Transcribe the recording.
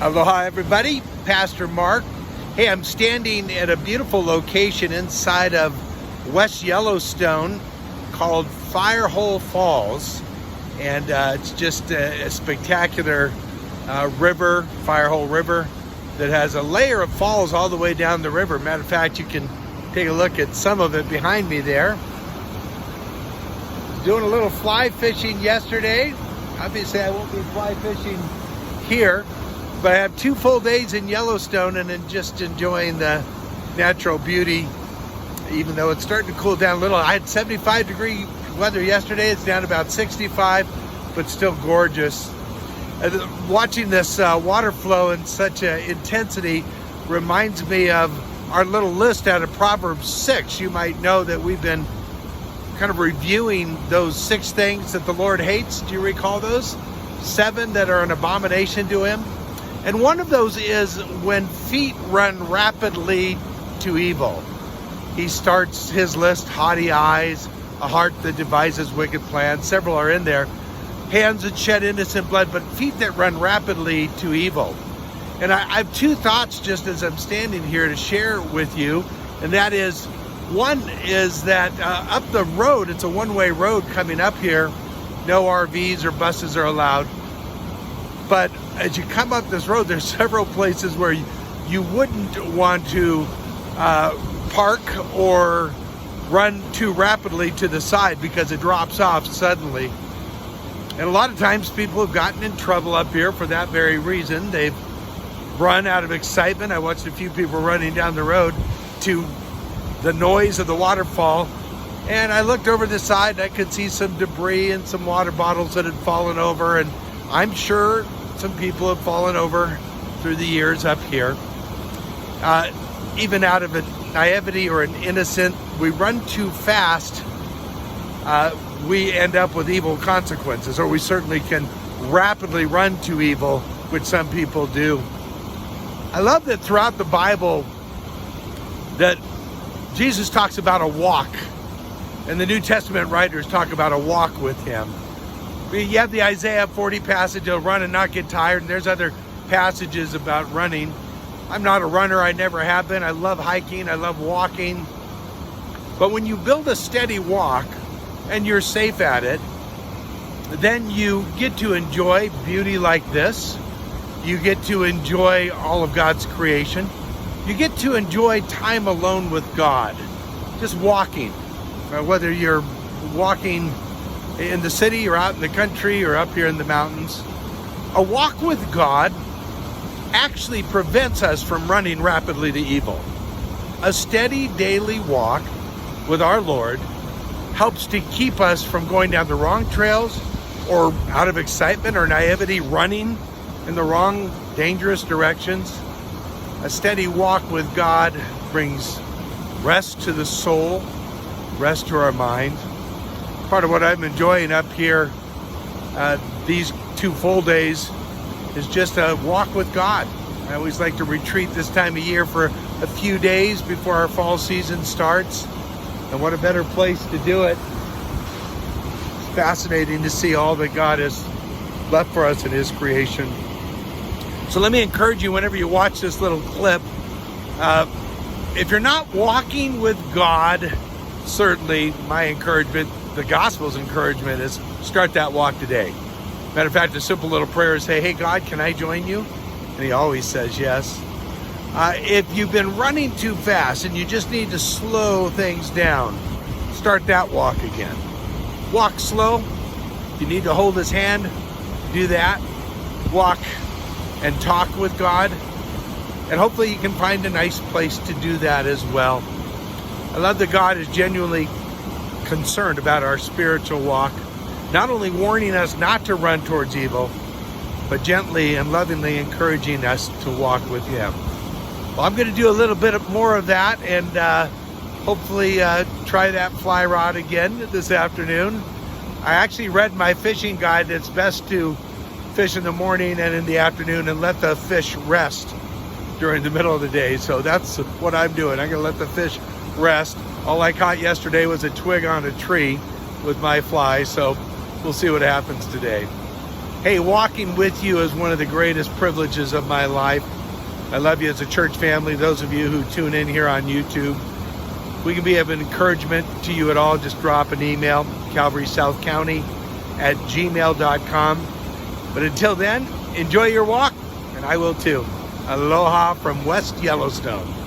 Aloha everybody, Pastor Mark. Hey, I'm standing at a beautiful location inside of West Yellowstone called Firehole Falls. And it's just a spectacular river, Firehole River, that has a layer of falls all the way down the river. Matter of fact, you can take a look at some of it behind me there. Doing a little fly fishing yesterday. Obviously, I won't be fly fishing here, but I have 2 full days in Yellowstone and then just enjoying the natural beauty, even though it's starting to cool down a little. I had 75-degree weather yesterday. It's down about 65, but still gorgeous. Watching this water flow in such intensity reminds me of our little list out of Proverbs 6. You might know that we've been kind of reviewing those 6 things that the Lord hates. Do you recall those? 7 that are an abomination to him. And one of those is when feet run rapidly to evil. He starts his list: haughty eyes, a heart that devises wicked plans. Several are in there. Hands that shed innocent blood, but feet that run rapidly to evil. And I have 2 thoughts just as I'm standing here to share with you. And that is, one is that up the road, it's a one-way road coming up here. No RVs or buses are allowed. But as you come up this road, there's several places where you wouldn't want to park or run too rapidly to the side because it drops off suddenly. And a lot of times people have gotten in trouble up here for that very reason. They've run out of excitement. I watched a few people running down the road to the noise of the waterfall. And I looked over the side and I could see some debris and some water bottles that had fallen over. And I'm sure some people have fallen over through the years up here. Even out of a naivety or an innocent, we run too fast, we end up with evil consequences, or we certainly can rapidly run to evil, which some people do. I love that throughout the Bible that Jesus talks about a walk, and the New Testament writers talk about a walk with him. You have the Isaiah 40 passage of run and not get tired, and there's other passages about running. I'm not a runner, I never have been. I love hiking, I love walking. But when you build a steady walk and you're safe at it, then you get to enjoy beauty like this. You get to enjoy all of God's creation. You get to enjoy time alone with God, just walking. Whether you're walking in the city or out in the country or up here in the mountains, a walk with God actually prevents us from running rapidly to evil. A steady daily walk with our Lord helps to keep us from going down the wrong trails or out of excitement or naivety running in the wrong dangerous directions. A steady walk with God brings rest to the soul, rest to our mind. Part of what I'm enjoying up here these 2 full days is just a walk with God. I always like to retreat this time of year for a few days before our fall season starts. And what a better place to do it. It's fascinating to see all that God has left for us in his creation. So let me encourage you, whenever you watch this little clip, if you're not walking with God, certainly my encouragement, the gospel's encouragement, is start that walk today. Matter of fact, a simple little prayer is say, hey God, can I join you? And he always says yes. If you've been running too fast and you just need to slow things down, start that walk again. Walk slow. If you need to hold his hand, do that. Walk and talk with God. And hopefully you can find a nice place to do that as well. I love that God is genuinely concerned about our spiritual walk, not only warning us not to run towards evil, but gently and lovingly encouraging us to walk with him. Well, I'm going to do a little bit more of that and hopefully try that fly rod again this afternoon. I actually read my fishing guide that it's best to fish in the morning and in the afternoon and let the fish rest during the middle of the day. So that's what I'm doing. I'm going to let the fish rest. All I caught yesterday was a twig on a tree with my fly, so we'll see what happens today. Hey, walking with you is one of the greatest privileges of my life. I love you as a church family. Those of you who tune in here on YouTube, we can be of an encouragement to you at all. Just drop an email, calvarysouthcounty@gmail.com. But until then, enjoy your walk, and I will too. Aloha from West Yellowstone.